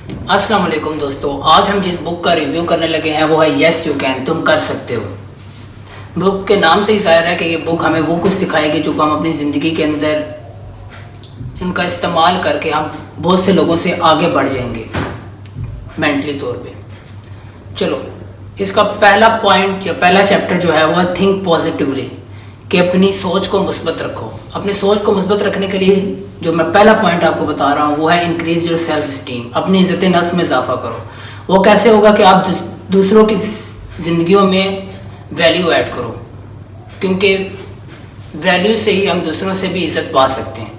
अस्सलाम वालेकुम दोस्तों, आज हम जिस बुक का रिव्यू करने लगे हैं वो है यस यू कैन, तुम कर सकते हो। बुक के नाम से ही जाहिर है कि ये बुक हमें वो कुछ सिखाएगी जो हम अपनी ज़िंदगी के अंदर इनका इस्तेमाल करके हम बहुत से लोगों से आगे बढ़ जाएंगे मेंटली तौर पे। चलो, इसका पहला पॉइंट या पहला चैप्टर जो है वो है थिंक पॉजिटिवली, कि अपनी सोच को मुस्बत रखो। अपनी सोच को मुस्बत रखने के लिए जो मैं पहला पॉइंट आपको बता रहा हूँ वो है इंक्रीज योर सेल्फ स्टीम, अपनी इज़्ज़त नफ्स में इजाफा करो। वो कैसे होगा कि आप दूसरों की ज़िंदगियों में वैल्यू ऐड करो, क्योंकि वैल्यू से ही हम दूसरों से भी इज़्ज़त पा सकते हैं।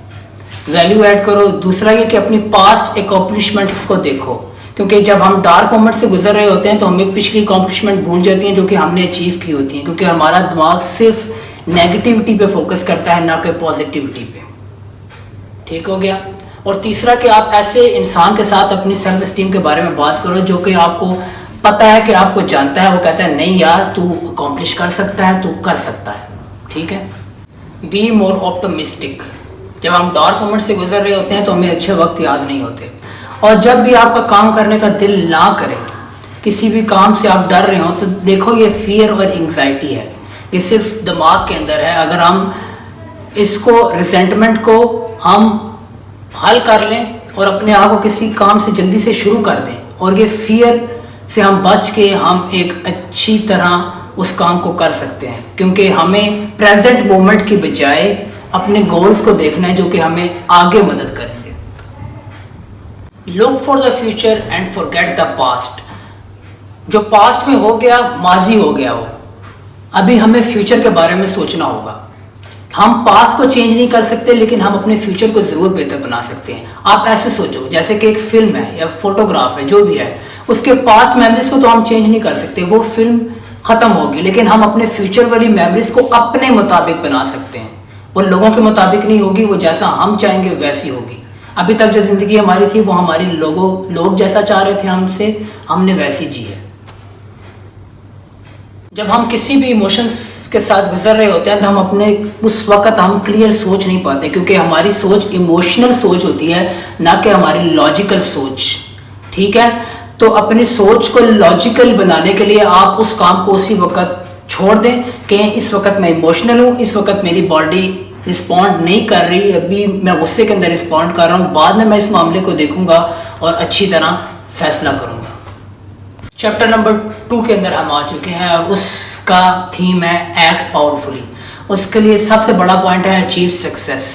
वैल्यू ऐड करो। दूसरा ये कि अपनी पास्ट एकम्प्लिशमेंट्स को देखो, क्योंकि जब हम डार्क मोमेंट से गुजर रहे होते हैं तो हमें पिछली एकम्प्लिशमेंट भूल जाती हैं जो कि हमने अचीव की होती हैं, क्योंकि हमारा दिमाग सिर्फ नेगेटिविटी पे फोकस करता है, ना कि पॉजिटिविटी पे। ठीक हो गया। और तीसरा कि आप ऐसे इंसान के साथ अपनी सेल्फ स्टीम के बारे में बात करो जो कि आपको पता है कि आपको जानता है, वो कहता है नहीं यार तू अकॉम्प्लिश कर सकता है, तू कर सकता है। ठीक है। Be more optimistic. जब हम डार्क मोमेंट से गुजर रहे होते हैं तो हमें अच्छे वक्त याद नहीं होते, और जब भी आपका काम करने का दिल ना करे, किसी भी काम से आप डर रहे हो, तो देखो ये फियर और एंग्जाइटी है, ये सिर्फ दिमाग के अंदर है। अगर हम इसको रिजेंटमेंट को हम हल कर लें और अपने आप को किसी काम से जल्दी से शुरू कर दें, और ये फियर से हम बच के हम एक अच्छी तरह उस काम को कर सकते हैं, क्योंकि हमें प्रेजेंट मोमेंट की बजाय अपने गोल्स को देखना है जो कि हमें आगे मदद करेंगे। Look for the future and forget the past. जो पास्ट में हो गया माजी हो गया, वो अभी हमें फ्यूचर के बारे में सोचना होगा। हम पास्ट को चेंज नहीं कर सकते, लेकिन हम अपने फ्यूचर को ज़रूर बेहतर बना सकते हैं। आप ऐसे सोचो जैसे कि एक फिल्म है या फोटोग्राफ है, जो भी है, उसके पास्ट मेमोरीज को तो हम चेंज नहीं कर सकते, वो फिल्म ख़त्म होगी, लेकिन हम अपने फ्यूचर वाली मेमोरीज को अपने मुताबिक बना सकते हैं। वो लोगों के मुताबिक नहीं होगी, वो जैसा हम चाहेंगे वैसी होगी। अभी तक जो ज़िंदगी हमारी थी वो हमारी लोग जैसा चाह रहे थे हमसे, हमने वैसी जी है। जब हम किसी भी इमोशंस के साथ गुजर रहे होते हैं तो हम अपने उस वक्त हम क्लियर सोच नहीं पाते, क्योंकि हमारी सोच इमोशनल सोच होती है, ना कि हमारी लॉजिकल सोच। ठीक है। तो अपनी सोच को लॉजिकल बनाने के लिए आप उस काम को उसी वक्त छोड़ दें कि इस वक्त मैं इमोशनल हूँ, इस वक्त मेरी बॉडी रिस्पॉन्ड नहीं कर रही, अभी मैं गुस्से के अंदर रिस्पॉन्ड कर रहा हूँ, बाद में मैं इस मामले को देखूंगा और अच्छी तरह फैसला करूंगा। चैप्टर नंबर 2 के अंदर हम आ चुके हैं और उसका थीम है एक्ट पावरफुली। उसके लिए सबसे बड़ा पॉइंट है अचीव सक्सेस।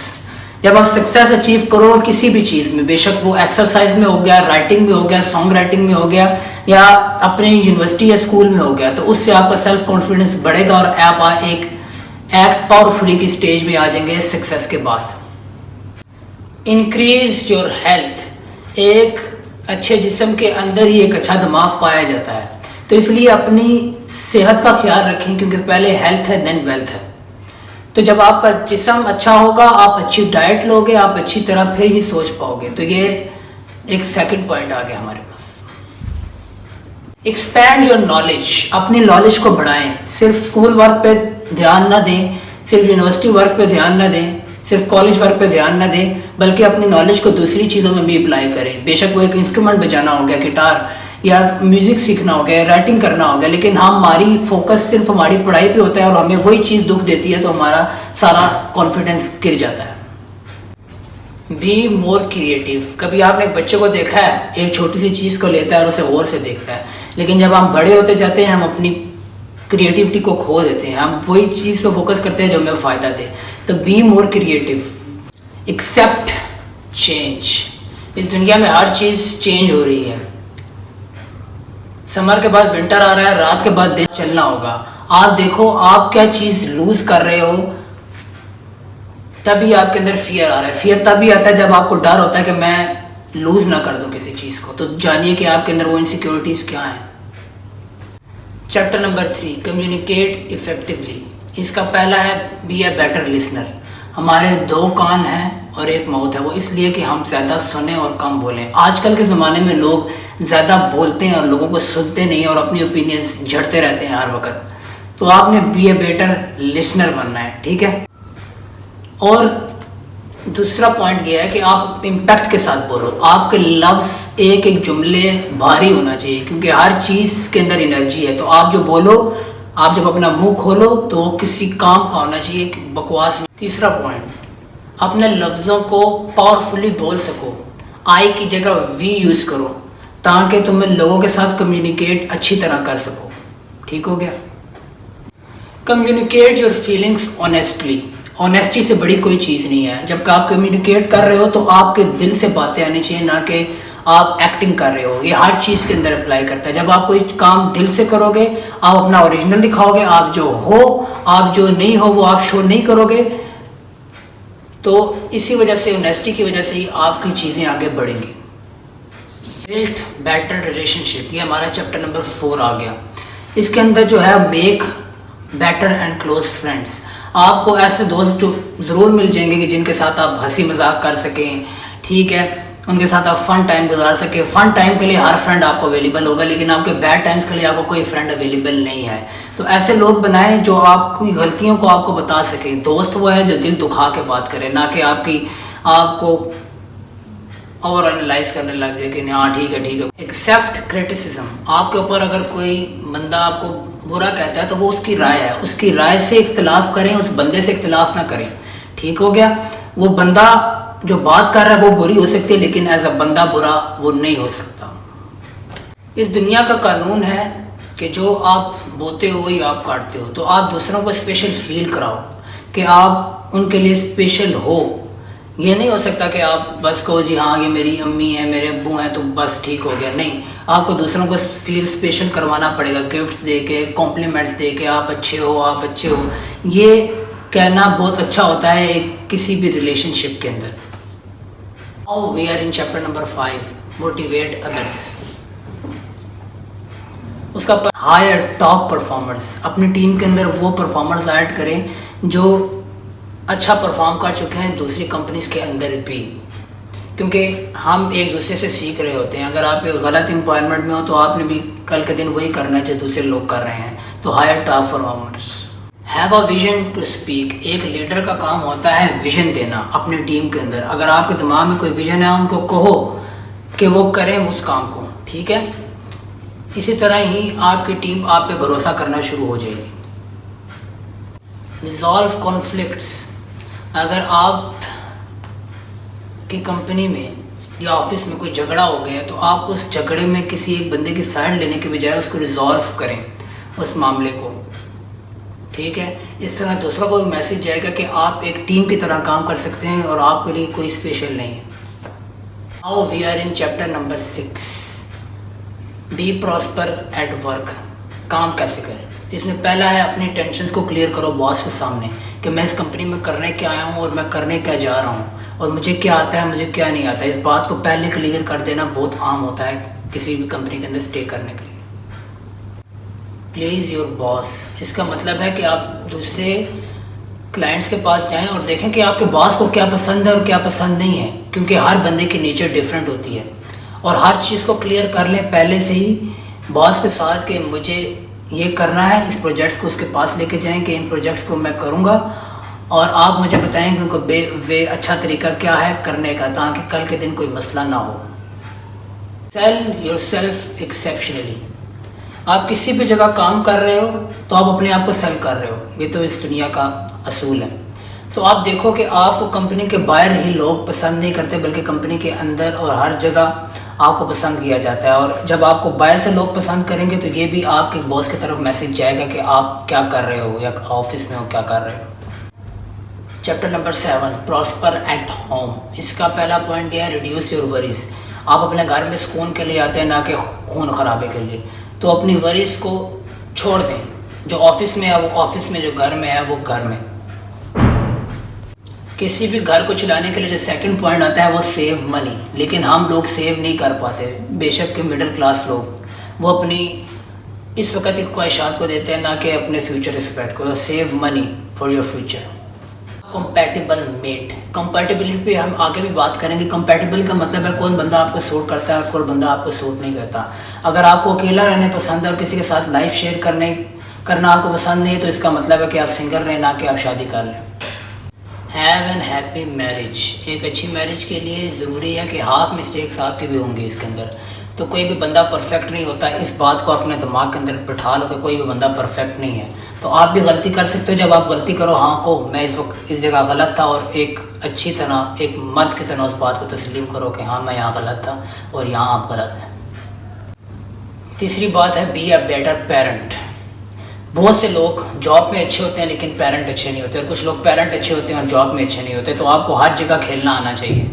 जब आप सक्सेस अचीव करो किसी भी चीज़ में, बेशक वो एक्सरसाइज में हो गया, राइटिंग में हो गया, सॉन्ग राइटिंग में हो गया, या अपने यूनिवर्सिटी या स्कूल में हो गया, तो उससे आपका सेल्फ कॉन्फिडेंस बढ़ेगा और आप एक एक्ट पावरफुली की स्टेज में आ जाएंगे सक्सेस के बाद। Increase your health. एक अच्छे जिस्म के अंदर ही एक अच्छा दिमाग पाया जाता है, तो इसलिए अपनी सेहत का ख्याल रखें, क्योंकि पहले हेल्थ है देन वेल्थ है। तो जब आपका जिस्म अच्छा होगा, आप अच्छी डाइट लोगे, आप अच्छी तरह फिर ही सोच पाओगे। तो ये एक सेकंड पॉइंट आ गया हमारे पास। Expand your knowledge. अपनी नॉलेज को बढ़ाएं। सिर्फ स्कूल वर्क पे ध्यान ना दें, सिर्फ यूनिवर्सिटी वर्क पे ध्यान ना दें, सिर्फ कॉलेज वर्क पे ध्यान ना दें, बल्कि अपनी नॉलेज को दूसरी चीज़ों में भी अप्लाई करें। बेशक वो एक इंस्ट्रूमेंट बजाना हो गया, गिटार, या म्यूज़िक सीखना हो गया, राइटिंग करना हो गया, लेकिन हमारी फोकस सिर्फ हमारी पढ़ाई पे होता है और हमें वही चीज़ दुख देती है, तो हमारा सारा कॉन्फिडेंस गिर जाता है। B more creative. कभी आपने एक बच्चे को देखा है, एक छोटी सी चीज़ को लेता है और उसे और से देखता है, लेकिन जब हम बड़े होते जाते हैं हम अपनी क्रिएटिविटी को खो देते हैं, हम वही चीज़ पे फोकस करते हैं जो हमें फ़ायदा दे। तो be more creative. Accept change. इस दुनिया में हर चीज़ चेंज हो रही है। समर के बाद विंटर आ रहा है, रात के बाद दिन चलना होगा। आप देखो आप क्या चीज़ लूज़ कर रहे हो, तभी आपके अंदर फियर आ रहा है। फियर तभी आता है जब आपको डर होता है कि मैं लूज़ ना कर दूं किसी चीज़ को। तो जानिए कि आपके अंदर वो इनसिक्योरिटीज़ क्या हैं। Chapter number 3, communicate effectively. इसका पहला है बी ए बेटर लिसनर। हमारे 2 कान हैं और 1 माउथ है, वो इसलिए कि हम ज़्यादा सुने और कम बोलें। आजकल के ज़माने में लोग ज़्यादा बोलते हैं और लोगों को सुनते नहीं और अपनी ओपिनियंस झड़ते रहते हैं हर वक्त। तो आपने बी ए बेटर लिसनर बनना है। ठीक है। और दूसरा पॉइंट ये है कि आप इम्पैक्ट के साथ बोलो। आपके लफ्ज़ एक एक जुमले भारी होना चाहिए, क्योंकि हर चीज़ के अंदर एनर्जी है। तो आप जो बोलो, आप जब अपना मुंह खोलो तो वो किसी काम का होना चाहिए, कि बकवास। तीसरा पॉइंट, अपने लफ्ज़ों को पावरफुली बोल सको। आई की जगह वी यूज़ करो, ताकि तुम लोगों के साथ कम्युनिकेट अच्छी तरह कर सको। ठीक हो गया। Communicate your feelings honestly. Honesty से बड़ी कोई चीज़ नहीं है। जब आप कम्युनिकेट कर रहे हो तो आपके दिल से बातें आनी चाहिए, ना कि आप एक्टिंग कर रहे हो। ये हर चीज़ के अंदर अप्लाई करता है। जब आप कोई काम दिल से करोगे, आप अपना ओरिजिनल दिखाओगे। आप जो हो, आप जो नहीं हो वो आप शो नहीं करोगे। तो इसी वजह से, ऑनेस्टी की वजह से ही आपकी चीज़ें आगे बढ़ेंगी। बिल्ड बेटर रिलेशनशिप, ये हमारा चैप्टर नंबर 4 आ गया। इसके अंदर जो है, make better and close friends. आपको ऐसे दोस्त जो ज़रूर मिल जाएंगे कि जिनके साथ आप हंसी मजाक कर सकें, ठीक है, उनके साथ आप फ़न टाइम गुजार सकें। फ़न टाइम के लिए हर फ्रेंड आपको अवेलेबल होगा, लेकिन आपके बैड टाइम्स के लिए आपको कोई फ्रेंड अवेलेबल नहीं है। तो ऐसे लोग बनाएं जो आपकी गलतियों को आपको बता सकें। दोस्त वो है जो दिल दुखा के बात करे, ना कि आपको ओवर एनालाइज करने लग जाए कि हाँ ठीक है ठीक है। Accept criticism. आपके ऊपर अगर कोई बंदा आपको बुरा कहता है तो वो उसकी राय है, उसकी राय से इख्तिलाफ करें, उस बंदे से इख्तिलाफ ना करें। ठीक हो गया। वो बंदा जो बात कर रहा है वो बुरी हो सकती है, लेकिन एज अ बंदा बुरा वो नहीं हो सकता। इस दुनिया का कानून है कि जो आप बोते हो वही आप काटते हो। तो आप दूसरों को स्पेशल फील कराओ कि आप उनके लिए स्पेशल हो। ये नहीं हो सकता कि आप बस कहो जी हाँ ये मेरी अम्मी है, मेरे अब्बू हैं, तो बस ठीक हो गया। नहीं, आपको दूसरों को फील स्पेशल करवाना पड़ेगा, गिफ्ट्स दे के, कॉम्प्लीमेंट्स दे के, आप अच्छे हो, आप अच्छे हो। ये कहना बहुत अच्छा होता है किसी भी रिलेशनशिप के अंदर। Now we are in chapter number 5, motivate others. उसका हायर टॉप परफॉर्मर्स। अपनी टीम के अंदर वो परफॉर्मर्स ऐड करें जो अच्छा परफॉर्म कर चुके हैं दूसरी कंपनीज के अंदर भी, क्योंकि हम एक दूसरे से सीख रहे होते हैं। अगर आप एक गलत एम्प्लॉयमेंट में हो तो आपने भी कल के दिन वही करना है जो दूसरे लोग कर रहे हैं। तो hire top performers. Have a vision to speak. एक लीडर का काम होता है विजन देना अपनी टीम के अंदर। अगर आपके दिमाग में कोई विजन है, उनको कहो कि वो करें उस काम को। ठीक है। इसी तरह ही आपकी टीम आप पे भरोसा करना शुरू हो जाएगी। Resolve conflicts. अगर आप की कंपनी में या ऑफिस में कोई झगड़ा हो गया है तो आप उस झगड़े में किसी एक बंदे की साइड लेने के बजाय उसको रिजॉल्व करें, उस मामले को। ठीक है। इस तरह दूसरों को भी मैसेज जाएगा कि आप एक टीम की तरह काम कर सकते हैं और आपके लिए कोई स्पेशल नहीं है। Now we are in chapter number 6, be prosper at work. काम कैसे करें। इसमें पहला है, अपनी टेंशन्स को क्लियर करो बॉस के सामने कि मैं इस कंपनी में करने क्या आया हूँ और मैं करने क्या जा रहा हूँ, और मुझे क्या आता है, मुझे क्या नहीं आता। इस बात को पहले क्लियर कर देना बहुत आम होता है किसी भी कंपनी के अंदर स्टे करने के लिए। Please your boss. इसका मतलब है कि आप दूसरे क्लाइंट्स के पास जाएं और देखें कि आपके बॉस को क्या पसंद है और क्या पसंद नहीं है, क्योंकि हर बंदे की नेचर डिफरेंट होती है। और हर चीज़ को क्लियर कर लें पहले से ही बॉस के साथ कि मुझे ये करना है, इस प्रोजेक्ट्स को उसके पास लेके जाएं कि इन प्रोजेक्ट्स को मैं करूँगा, और आप मुझे बताएं कि उनको वे अच्छा तरीका क्या है करने का, ताकि कल के दिन कोई मसला ना हो। Sell your self exceptionally. आप किसी भी जगह काम कर रहे हो तो आप अपने आप को सेल कर रहे हो। ये तो इस दुनिया का असूल है। तो आप देखो कि आपको कंपनी के बाहर ही लोग पसंद नहीं करते, बल्कि कंपनी के अंदर और हर जगह आपको पसंद किया जाता है। और जब आपको बाहर से लोग पसंद करेंगे तो ये भी आपके बॉस की तरफ मैसेज जाएगा कि आप क्या कर रहे हो या ऑफिस में हो क्या कर रहे हो। Chapter number 7, prosper at home. इसका पहला पॉइंट गया है, रिड्यूस योर वरीज। आप अपने घर में सुकून के लिए आते हैं, ना कि खून खराबे के लिए। तो अपनी वरीज को छोड़ दें। जो ऑफिस में है वो ऑफिस में, जो घर में है वो घर में। किसी भी घर को चलाने के लिए जो सेकंड पॉइंट आता है वो सेव मनी। लेकिन हम लोग सेव नहीं कर पाते। बेशक के मिडिल क्लास लोग वो अपनी इस वक्त की ख्वाहिशात को देते हैं, ना कि अपने फ्यूचर रिस्पेक्ट को। Save money for your future. Compatible mate. Compatibility पे हम आगे भी बात करेंगे। कंपैटिबल का मतलब है कौन बंदा आपको सूट करता है, कौन बंदा आपको सूट नहीं करता। अगर आपको अकेला रहने पसंद है और किसी के साथ लाइफ शेयर करना आपको पसंद नहीं है, तो इसका मतलब है कि आप सिंगल रहें, ना कि आप शादी कर लें। Have an happy marriage. एक अच्छी मैरिज के लिए ज़रूरी है कि हाफ मिस्टेक्स आपके भी होंगे इसके अंदर। तो कोई भी बंदा परफेक्ट नहीं होता, इस बात को अपने दिमाग के अंदर बिठा लो कि कोई भी बंदा परफेक्ट नहीं है। तो आप भी गलती कर सकते हो। जब आप गलती करो, हाँ को मैं इस वक्त इस जगह गलत था, और एक अच्छी तरह एक मर्द की तरह उस बात को तस्लीम करो कि हाँ मैं यहाँ गलत था और यहाँ आप गलत हैं। तीसरी बात है बी अ बेटर पेरेंट। बहुत से लोग जॉब में अच्छे होते हैं लेकिन पेरेंट अच्छे नहीं होते, और कुछ लोग पेरेंट अच्छे होते हैं और जॉब में अच्छे नहीं होते। तो आपको हर जगह खेलना आना चाहिए,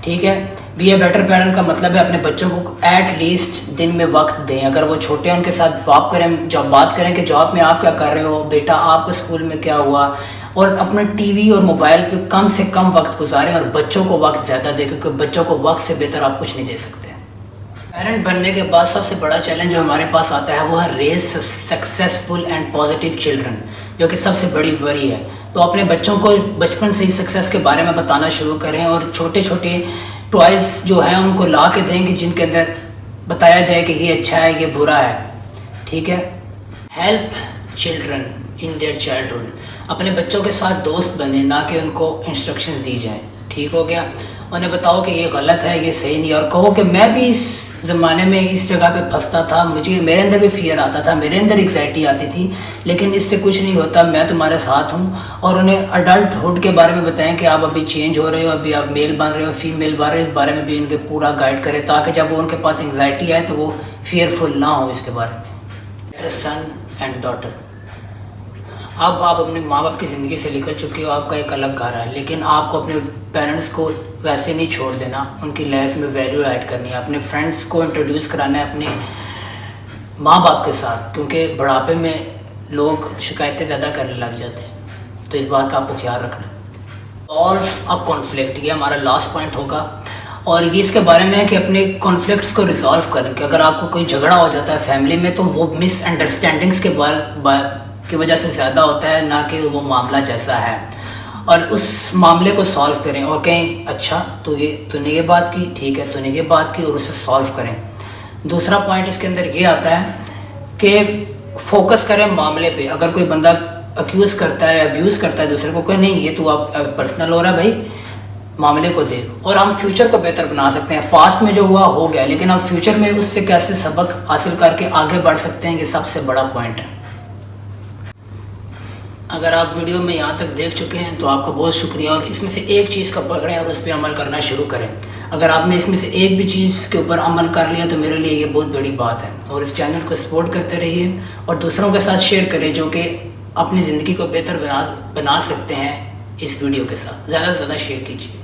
ठीक है। बी ए बेटर पेरेंट का मतलब है अपने बच्चों को एट लीस्ट दिन में वक्त दें। अगर वो छोटे हैं उनके साथ बात करें कि जॉब में आप क्या कर रहे हो बेटा, आपको स्कूल में क्या हुआ, और अपने टीवी और मोबाइल पे कम से कम वक्त गुजारें और बच्चों को वक्त ज़्यादा दें, क्योंकि बच्चों को वक्त से बेहतर आप कुछ नहीं दे सकते। पेरेंट बनने के बाद सबसे बड़ा चैलेंज जो हमारे पास आता है वो है raise successful and positive children, जो कि सबसे बड़ी वरी है। तो अपने बच्चों को बचपन से ही सक्सेस के बारे में बताना शुरू करें, और छोटे छोटे टॉयज़ जो हैं उनको ला के दें कि जिनके अंदर बताया जाए कि ये अच्छा है ये बुरा है, ठीक है। Help children in their childhood. अपने बच्चों के साथ दोस्त बने, ना कि उनको इंस्ट्रक्शंस दी जाएँ, ठीक हो गया। उन्हें बताओ कि ये गलत है, ये सही नहीं, और कहो कि मैं भी इस ज़माने में इस जगह पे फंसता था, मेरे अंदर भी फियर आता था, मेरे अंदर एग्जाइटी आती थी, लेकिन इससे कुछ नहीं होता, मैं तुम्हारे साथ हूँ। और उन्हें अडल्टहुड के बारे में बताएं कि आप अभी चेंज हो रहे हो, अभी आप मेल बन रहे हो, फीमेल बन रहे हो, इस बारे में भी उनके पूरा गाइड करें, ताकि जब वो उनके पास एंग्जाइटी आए तो वो फियरफुल ना हो इसके बारे में। सन एंड डॉटर। अब आप अपने माँ बाप की ज़िंदगी से निकल चुके हो, आपका एक अलग घर है, लेकिन आपको अपने पेरेंट्स को वैसे नहीं छोड़ देना, उनकी लाइफ में वैल्यू ऐड करनी है, अपने फ्रेंड्स को इंट्रोड्यूस कराना है अपने माँ बाप के साथ, क्योंकि बुढ़ापे में लोग शिकायतें ज़्यादा करने लग जाते हैं। तो इस बात का आपको ख्याल रखना है। सॉल्व अ कॉन्फ्लिक्ट, ये हमारा लास्ट पॉइंट होगा, और ये इसके बारे में है कि अपने कॉन्फ्लिक्ट्स को रिजॉल्व करें। कि अगर आपको कोई झगड़ा हो जाता है फैमिली में, तो वो मिसअंडरस्टैंडिंग्स की वजह से ज़्यादा होता है, ना कि वो मामला जैसा है, और उस मामले को सॉल्व करें और कहें अच्छा तूने ये बात की, ठीक है तूने ये बात की, और उसे सॉल्व करें। दूसरा पॉइंट इसके अंदर ये आता है कि फोकस करें मामले पे। अगर कोई बंदा अक्यूज़ करता है, अब्यूज़ करता है दूसरे को, कहें नहीं ये तू आप पर्सनल हो रहा है भाई, मामले को देख। और हम फ्यूचर को बेहतर बना सकते हैं। पास्ट में जो हुआ हो गया, लेकिन हम फ्यूचर में उससे कैसे सबक हासिल करके आगे बढ़ सकते हैं, ये सबसे बड़ा पॉइंट है। अगर आप वीडियो में यहाँ तक देख चुके हैं तो आपका बहुत शुक्रिया, और इसमें से एक चीज़ का पकड़ें और उस पर अमल करना शुरू करें। अगर आपने इसमें से एक भी चीज़ के ऊपर अमल कर लिया तो मेरे लिए ये बहुत बड़ी बात है। और इस चैनल को सपोर्ट करते रहिए और दूसरों के साथ शेयर करें, जो कि अपनी ज़िंदगी को बेहतर बना सकते हैं। इस वीडियो के साथ ज़्यादा से ज़्यादा शेयर कीजिए।